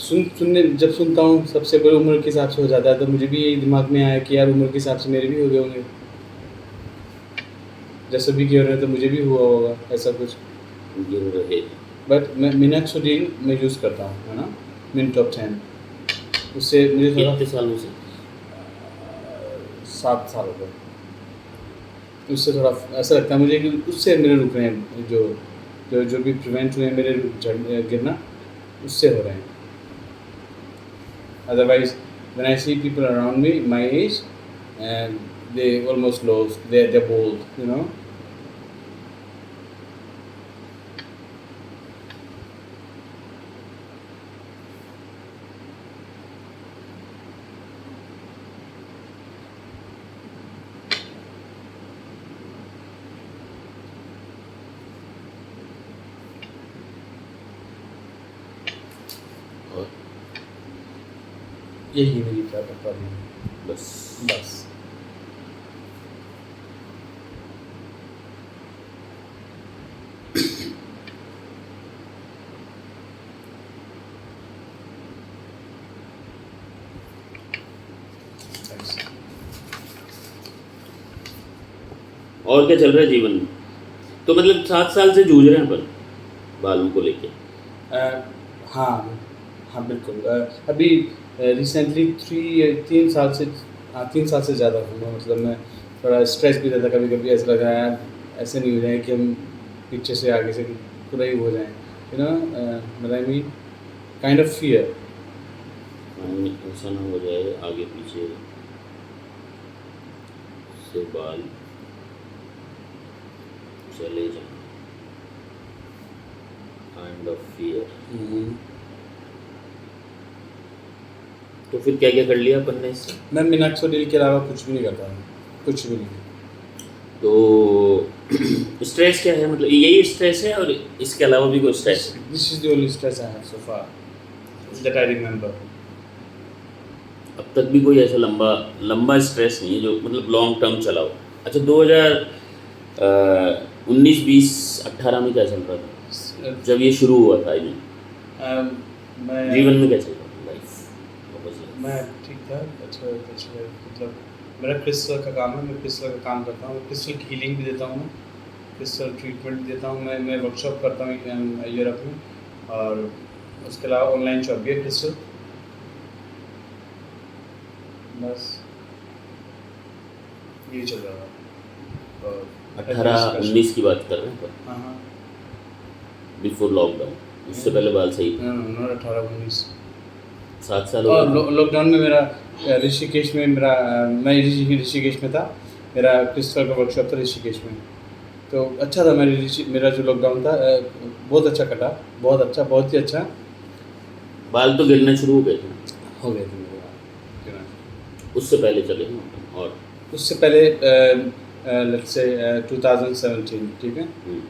सुनने जब सुनता हूँ सबसे बड़ी उम्र के हिसाब से हो जाता है, तो मुझे भी यही दिमाग में आया कि यार उम्र के हिसाब से मेरे भी हो गए होंगे। जैसे भी कह रहे हैं तो मुझे भी हुआ होगा ऐसा कुछ। ये रहे। बट मैं मिनॉक्सिडिल मैं यूज़ करता हूँ, है ना, मिन टॉप 10। उससे मुझे थोड़ा कितने सालों से? 7 साल हो गए। उससे थोड़ा ऐसा लगता है मुझे कि उससे मेरे रुक रहे हैं, जो भी प्रिवेंट हुए हैं मेरे गिरना, उससे हो रहे हैं। Otherwise, when I see people around me my age, and they almost lost, they're bold, you know. और यही मेरी प्रॉब्लम है। बस Thanks. और क्या चल रहा है जीवन में? तो मतलब 7 साल से जूझ रहे हैं पर बालों को लेके। हाँ हाँ बिल्कुल। अभी रिसेंटली 3 साल से, हाँ 3 साल से ज़्यादा हुआ। मतलब मैं थोड़ा स्ट्रेस भी रहता, कभी कभी ऐसा लगा यार ऐसे नहीं हो जाए कि हम पीछे से आगे से पूरा ही हो जाए, यू नो, मतलब I mean kind of fear. ऐसा ना हो जाए आगे पीछे से बाल चले जाए, काइंड ऑफ फियर। तो फिर क्या क्या कर लिया अपन ने इससे? मैं मिनॉक्सिडिल के अलावा कुछ भी नहीं करता हूँ, कुछ भी नहीं। तो स्ट्रेस क्या है, मतलब यही स्ट्रेस है और इसके अलावा भी कोई स्ट्रेस है? This is the only stress I have so far that I remember. अब तक भी कोई ऐसा लंबा स्ट्रेस नहीं है जो मतलब लॉन्ग टर्म चला हो? अच्छा 2019 20 18 में क्या चल रहा था जब ये शुरू हुआ था? मैं जीवन में क्या चल रहा था, लाइफ? मैं ठीक था, अच्छा मतलब मेरा क्रिस्टल का काम है, मैं क्रिस्टल का काम करता हूँ, क्रिस्टल की हीलिंग भी देता हूँ, क्रिस्टल ट्रीटमेंट भी देता हूँ। मैं वर्कशॉप करता हूँ यूरोप में, और उसके अलावा ऑनलाइन शॉप भी है क्रिस्टल। बस यही चल रहा था। और 18-19 की बात कर रहे हैं? हाँ बिफोर लॉकडाउन, उससे पहले बाल सही थे? 18-19 7 साल हो और गए। लॉकडाउन में मेरा ऋषिकेश में मैं ऋषिकेश में था, मेरा क्रिस्टल का वर्कशॉप था ऋषिकेश में। तो अच्छा था, मेरा जो लॉकडाउन था बहुत अच्छा कटा, बहुत अच्छा, बहुत ही अच्छा। बाल तो गिरने शुरू हो गए थे? हो गए थे मेरे बाल। उससे पहले चले हैं? और उससे पहले लेट्स से 2017, ठीक है,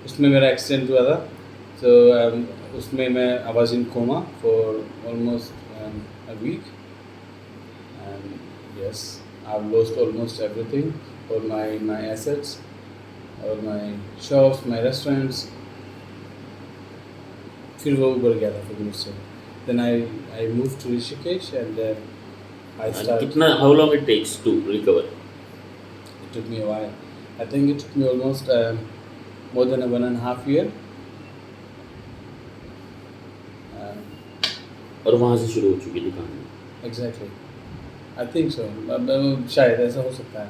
उसमें मेरा एक्सीडेंट हुआ था। तो उसमें मैं I was in coma for almost a week, and yes, I've lost almost everything, all my assets, all my shops, my restaurants. फिर वो उबर गया था फिर मुझसे। Then I moved to Rishikesh, and I started. कितना, how long it takes to recover? It took me a while. I think it took me almost more than 1.5 year. और वहाँ से शुरू हो चुकी थी कहानी? Exactly. I think so. शायद ऐसा हो सकता है।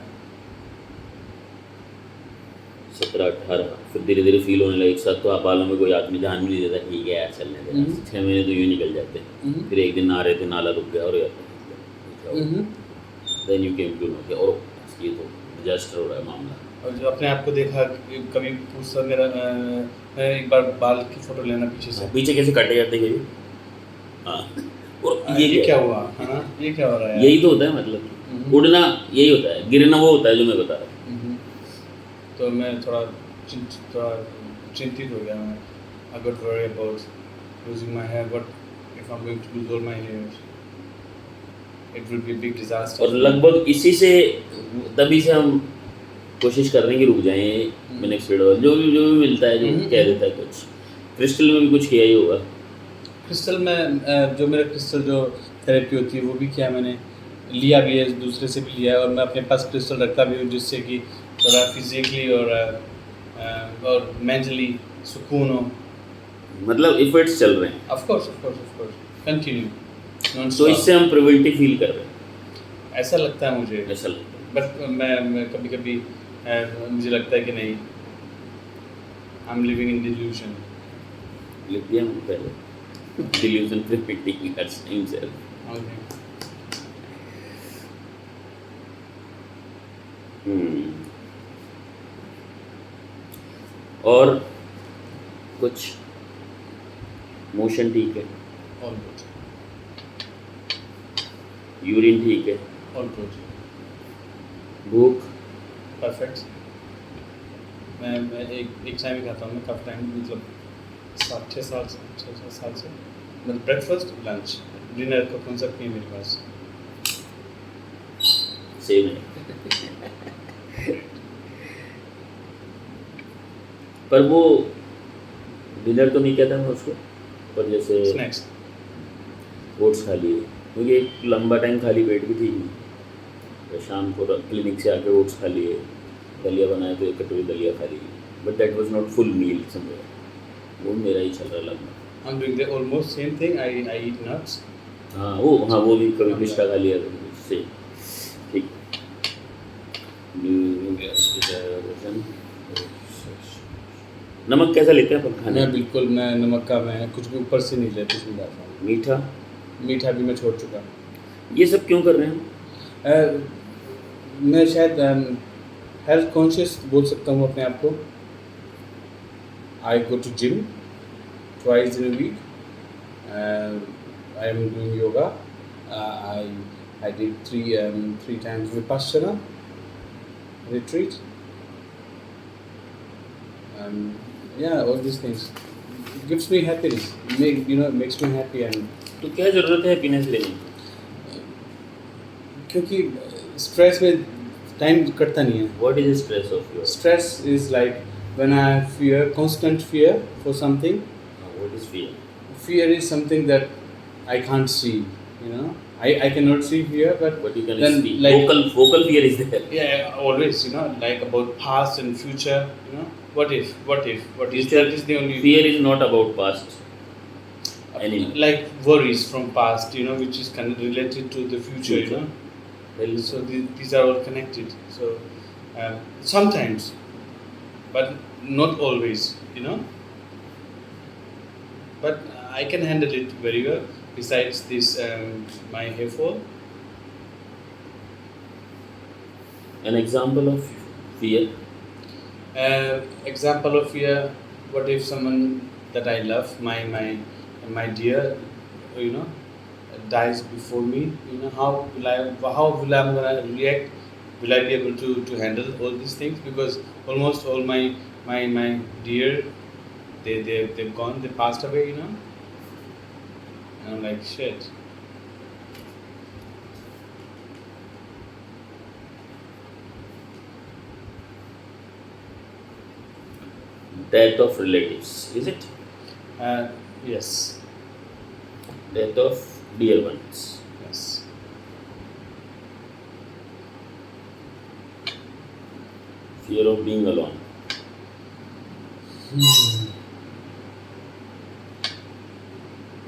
17-18 फिर धीरे धीरे फील होने लगे। एक साथ तो आप बालों में कोई आदमी ध्यान भी नहीं देता, ठीक है यार चलने देना, 6 महीने तो यूँ निकल जाते हैं। फिर एक दिन आ रहे थे, नाला रुक गया और then you came to know कि और ये तो डिजास्टर हो रहा है मामला। और जो अपने आप को देखा, कभी पूछता मेरा, मैं एक बार बाल की फोटो लेना पीछे से, पीछे कैसे काटे जाते हैं? हाँ, और ये क्या हुआ है ना, ये क्या हो रहा है? यही तो होता है, मतलब उड़ना यही होता है, गिरना वो होता है जो मैं बता रहा हूँ। तो मैं थोड़ा चिंतित हो गया। मैं I got worried about losing my hair. What if I'm going to lose all my hair? It will be a big disaster. और लगभग इसी से, तभी से हम कोशिश कर रहे हैं कि रुक जाएं। मिनॉक्सिडिल जो भी मिलता है, जो कह देता है कुछ। क्रिस्टल में भी कुछ किया ही होगा। क्रिस्टल में जो मेरा क्रिस्टल जो थेरेपी होती है वो भी किया मैंने, लिया भी है, दूसरे से भी लिया है और मैं अपने पास क्रिस्टल रखता भी हूँ जिससे कि थोड़ा फिज़िकली और मेंटली सुकून हो। मतलब इफर्ट्स चल रहे हैं, ऑफ कोर्स कंटिन्यू नॉन तो इससे हम प्रिवेंटिव फील कर रहे हैं, ऐसा लगता है मुझे। ऐसा लगता है। बट मैं कभी-कभी मुझे लगता है कि नहीं, I am living in delusion. लिख दिया मैंने पहले, डिल्यूजन प्रिवेंटिंग हिमसेल्फ। ओके। और कुछ मोशन ठीक है, ऑल गुड, यूरिन ठीक है, ऑल गुड, भूख परफेक्ट। मैं एक टाइम ही खाता हूँ, मैं काफ़ी टाइम मतलब 6 साल से मतलब ब्रेकफास्ट, लंच, डिनर का कॉन्सेप्ट नहीं है मेरे पास। सेम है। पर वो डिनर तो नहीं कहता मैं उसको, पर जैसे स्नैक्स। ओट्स खा लिए, क्योंकि एक लंबा टाइम खाली पेट भी ठीक नहीं, तो शाम को क्लिनिक से आके ओट्स खा लिए, दलिया बनाया तो एक कटोरी दलिया खा ली, but that was not full meal somewhere, वो मेरा ही चल रहा लंबा। I'm doing the almost same thing. I eat nuts. हाँ वो भी कभी पिस्ता खा लिया तो उससे ठीक। नमक कैसा लेते हैं अपन खाने? मैं नमक का मैं कुछ भी ऊपर से नहीं ले, कुछ भी लाता हूँ। मीठा मीठा भी मैं छोड़ चुका हूँ। ये सब क्यों कर रहे हैं? मैं शायद हेल्थ कॉन्शियस बोल सकता हूँ अपने आप को। I go to gym twice in a week. I am doing yoga. I did three times Vipassana retreat. Yeah, all these things. It gives me happiness. Makes me happy and तो क्या ज़रूरत है हैप्पीनेस लेने की? क्योंकि stress में time कटता नहीं है। What is the stress of yours? Stress is like when I have fear, constant fear for something. What is fear? Fear is something that I can't see. I cannot see fear, But you can then see. like Vocal fear is there. yeah, always like about past and future. What if? Future, That is the only fear is not about past anymore. like worries from past. Which is kind of related to the future. Future. Well, So these are all connected. So sometimes, but not always. But I can handle it very well. Besides this, my hair fall. an example of fear. Example of fear. What if someone that I love, my dear, dies before me? How will I gonna react? Will I be able to handle all these things? Because almost all my dear, they've gone, they passed away. And I'm like shit. Death of relatives, is it? Yes. Death of dear ones. Yes. Fear of being alone.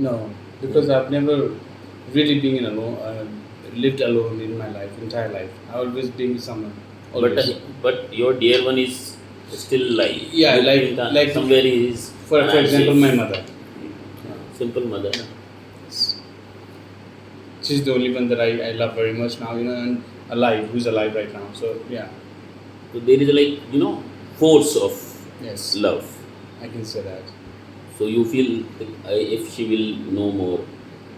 No, because I've never really been alone, lived alone in my life, entire life. I always been with someone. Always. But your dear one is still alive. Yeah, like somewhere he is. For example, my mother. Simple mother. Yes. She's the only one that I love very much now, and alive, who's alive right now. So yeah. So there is force of Yes. love. I can say that. So you feel if she will no more,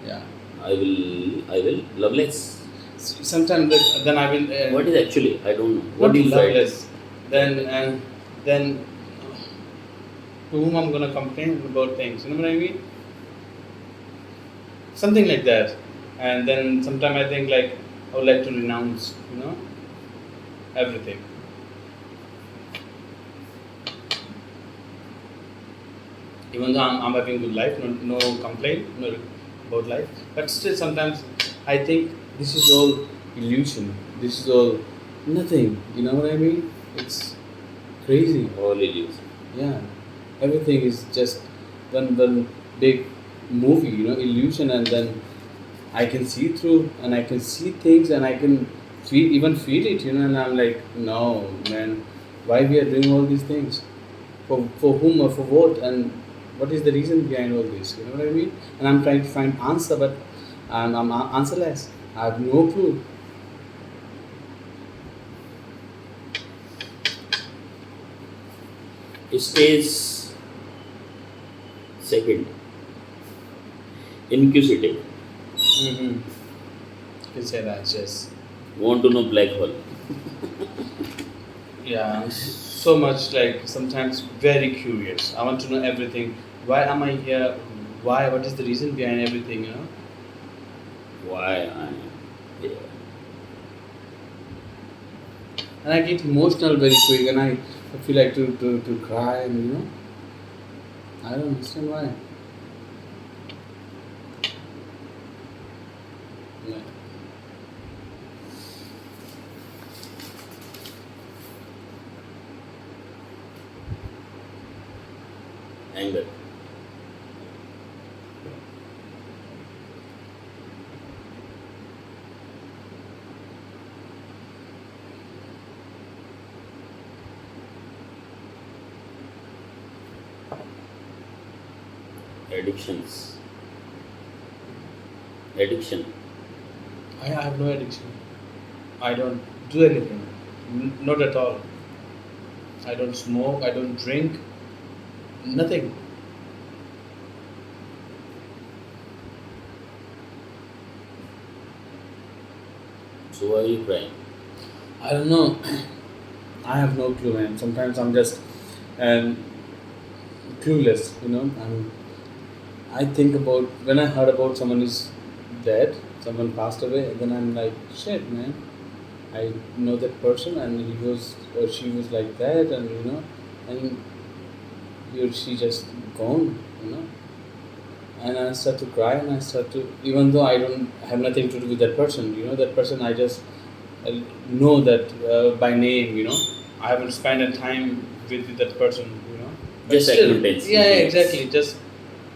Yeah. I will love less. Sometimes then I will. What is actually? I don't know. What Not do you love feel? less. Then to whom I'm gonna complain about things? You know what I mean? Something like that. And then sometimes I think like I would like to renounce, everything. Even though I'm having good life, no complaint, no about life, but still sometimes I think this is all illusion. This is all nothing. You know what I mean? It's crazy. All illusion. Yeah, everything is just one big movie. You know, illusion, and then I can see through, and I can see things, and I can feel it. You know, and I'm like, no, man, why we are doing all these things? For whom or for what, and what is the reason behind all this? You know what I mean? And I'm trying to find answer, but I'm answerless. I have no clue. Stage second, inquisitive. Mm-hmm. You can say that, yes. Want to know black hole. Yeah, I'm so much like sometimes very curious. I want to know everything. Why am I here? Why? What is the reason behind everything? You know? Why I am here. And I get emotional very quick, and I feel like to cry, and you know, I don't understand why. Yeah. Anger. Addictions. Addiction. I have no addiction. I don't do anything. Not at all. I don't smoke. I don't drink. Nothing. So why are you crying? I don't know. I have no clue, man. Sometimes I'm just um, clueless. You know, I think about when I heard about someone is dead, someone passed away, then I'm like, shit, man. I know that person, and he was or she was like that, and you know, and he or she just gone, you know. And I start to cry, and I start to, even though I don't have nothing to do with that person, you know, that person I just uh, know that by name, you know. I haven't spent a time with that person, you know. But Just still, acquaintance. yeah, exactly. Just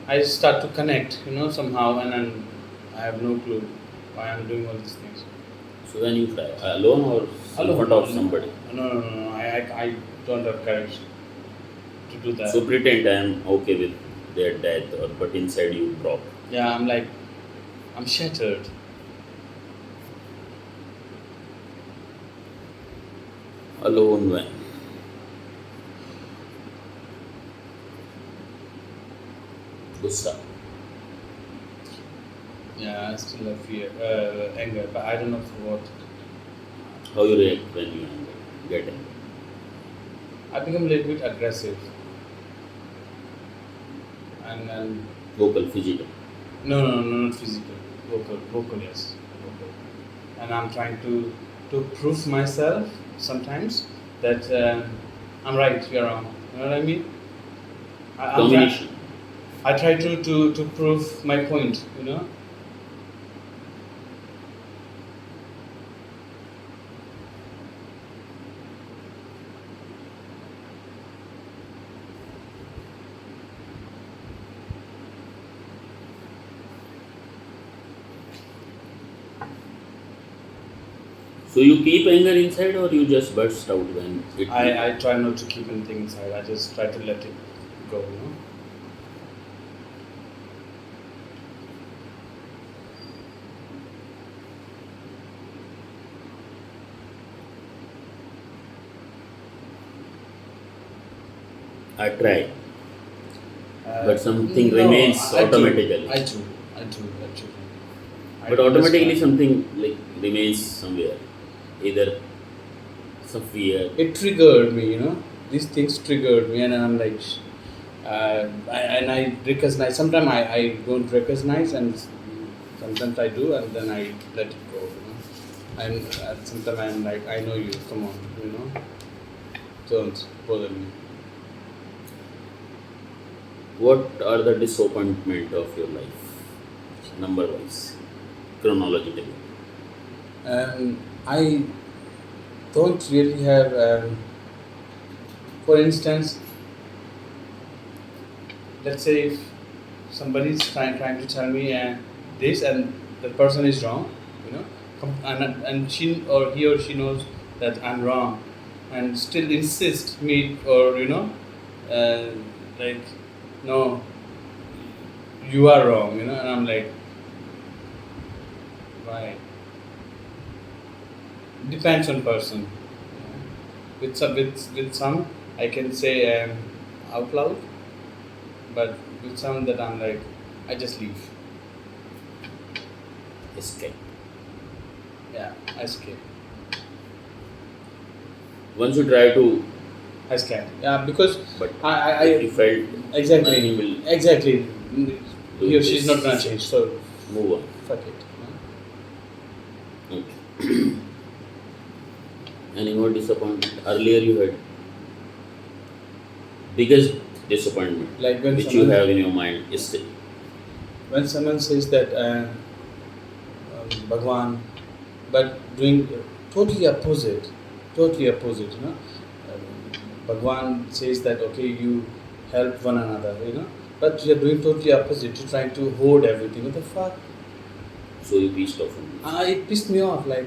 I start to connect, you know, somehow, and then I have no clue why I'm doing all these things. So when you cry, alone or in front of somebody? No. I don't have courage to do that. So pretend I am okay with their death, or but inside you drop. Yeah, I'm like, I'm shattered. Alone when gussa. Yeah, I still have fear, anger, but I don't know for what. How you react when you get angry? I become a little bit aggressive, and then Vocal, physical. no, not physical, vocal, yes, vocal. And I'm trying to prove myself sometimes that I'm right, you're wrong. You know what I mean? I'm trying. Domination. I try to prove my point. You know. So you keep anger inside, or you just burst out when it? I try not to keep anything inside. I just try to let it go. You know. I try, but something No, remains I do. automatically. I do actually. I But do automatically understand. something like remains somewhere, either some fear. It triggered me, you know. These things triggered me, and I'm like, and I recognize. Sometimes I don't recognize, and sometimes I do, and then I let it go, you know. And sometimes I'm like, I know you. Come on, you know. Don't bother me. What are the disappointment of your life, number wise, chronologically? I don't really have. For instance, let's say if somebody is trying to tell me this and the person is wrong, you know, and she or he knows that I'm wrong, and still insist me or uh, like no, you are wrong, and I'm like, why? Depends on person. With some I can say out loud, but with some that I'm like, I just leave. Escape. Yeah, I skip. Once you try to, I scan. Yeah, because but I if you felt nothing exactly will exactly he do or she's not this, gonna change. So move on. fuck it. Okay. Any more disappointment? Earlier you had biggest disappointment Like which you have in your mind is still. when someone says that Bhagwan, but doing totally opposite, totally opposite. Bhagwan says that okay, you help one another. But you're doing totally opposite. You're trying to hoard everything. What the fuck? So you pissed off on this. It pissed me off. Like,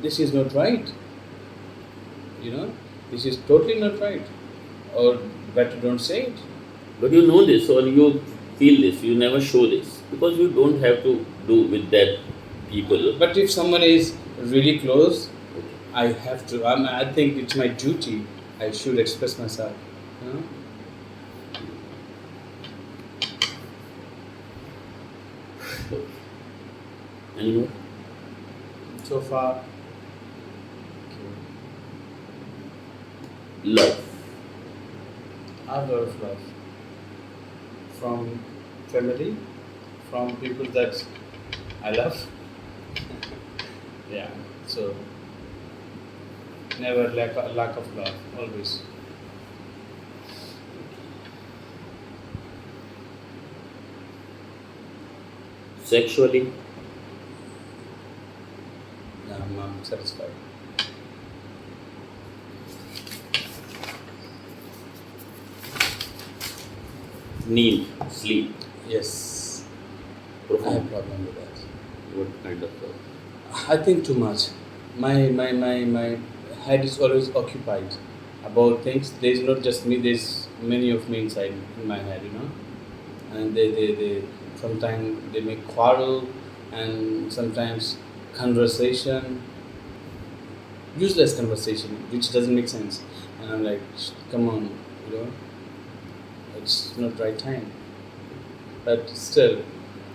this is not right. You know, this is totally not right. Or better don't say it. But you know this or you feel this, you never show this because you don't have to do with that people. But if someone is really close, Okay. I have to. I think it's my duty. I should express myself. You know? Any more? So far, Love. I have a lot of love from family, from people that I love. Yeah. So never lack of love. Always. Sexually, Yeah, I'm satisfied. need, sleep, Yes. I have profound. problem with that. What kind of love? I think too much. My head is always occupied about things. There's not just me. There's many of me inside in my head. And they sometimes they make quarrel, and sometimes conversation, useless conversation, which doesn't make sense. And I'm like, come on, you know, it's not right time. But still,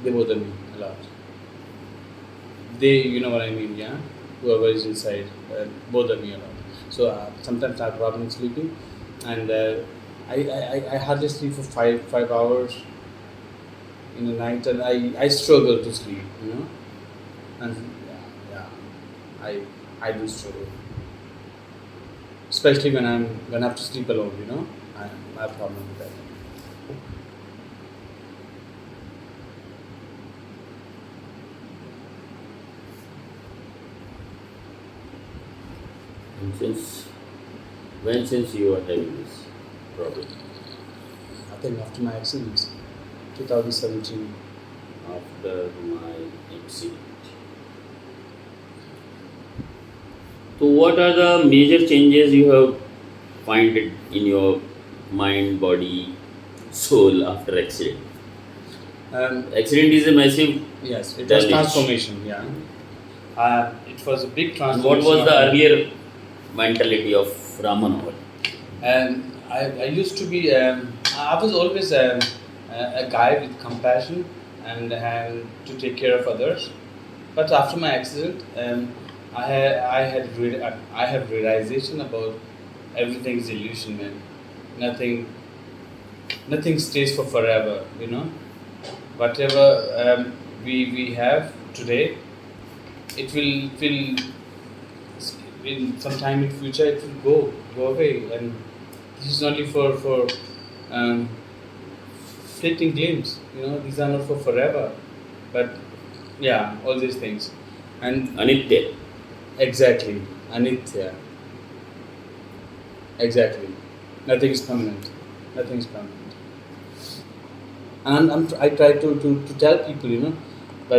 they bother me a lot. You know what I mean, yeah? Whoever is inside bother me a lot. So sometimes I have problem sleeping, and I hardly sleep for five hours in the night, and I struggle to sleep, and yeah, I do struggle, especially when I have to sleep alone, I have problem with that. And since you are having this problem, I think after my accident, 2017. after my accident. So what are the major changes you have find it in your mind, body, soul after accident? Accident is a massive Yes, it was damage. transformation. Yeah, it was a big And transformation. what was of the me. earlier mentality of Ramanoval? And I used to be, I was always a guy with compassion and to take care of others. But after my accident, I have realization about everything is illusion, man. Nothing, nothing stays for forever. Whatever we have today, it will in some time in future it will go away, and this is only for fleeting glimpse. These are not for forever. But yeah, all these things. And Anitya. exactly, Anitya. Exactly. Nothing is permanent. Nothing is permanent. And I try to tell people,